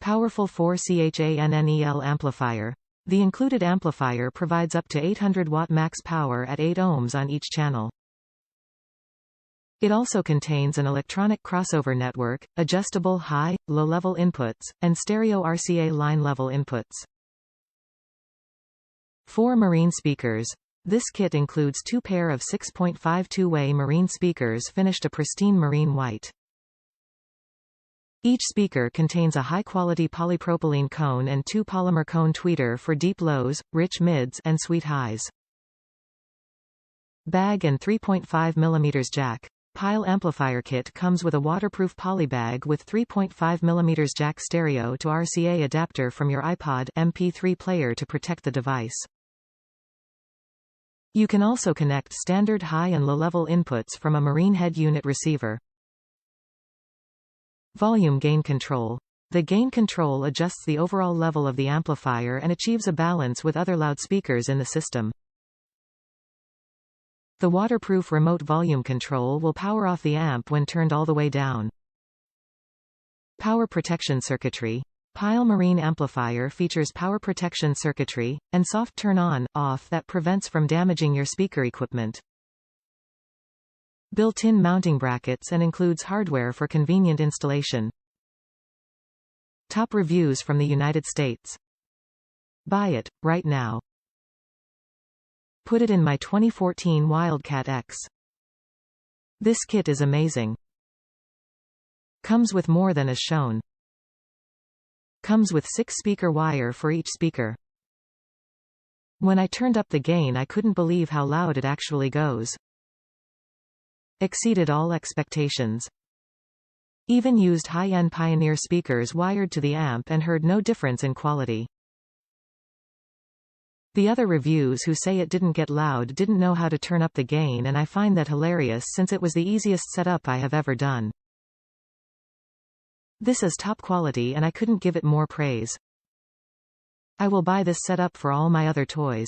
Powerful 4-channel amplifier. The included amplifier provides up to 800 watt max power at 8 ohms on each channel. It also contains an electronic crossover network, adjustable high, low-level inputs, and stereo RCA line-level inputs. 4 marine speakers. This kit includes 2 pair of 6.5 two-way marine speakers finished a pristine marine white. Each speaker contains a high-quality polypropylene cone and 2 polymer cone tweeter for deep lows, rich mids, and sweet highs. Bag and 3.5 mm jack. Pyle amplifier kit comes with a waterproof polybag with 3.5 mm jack stereo to RCA adapter from your iPod MP3 player to protect the device. You can also connect standard high and low-level inputs from a marine head unit receiver. Volume gain control. The gain control adjusts the overall level of the amplifier and achieves a balance with other loudspeakers in the system. The waterproof remote volume control will power off the amp when turned all the way down. Power protection circuitry. Pyle Marine Amplifier features power protection circuitry, and soft turn-on/off that prevents from damaging your speaker equipment. Built-in mounting brackets and includes hardware for convenient installation. Top reviews from the United States. Buy it, right now. Put it in my 2014 Wildcat X. This kit is amazing. Comes with more than is shown. Comes with 6 speaker wire for each speaker. When I turned up the gain, I couldn't believe how loud it actually goes. Exceeded all expectations. Even used high-end Pioneer speakers wired to the amp and heard no difference in quality. The other reviews who say it didn't get loud didn't know how to turn up the gain, and I find that hilarious since it was the easiest setup I have ever done. This is top quality and I couldn't give it more praise. I will buy this setup for all my other toys.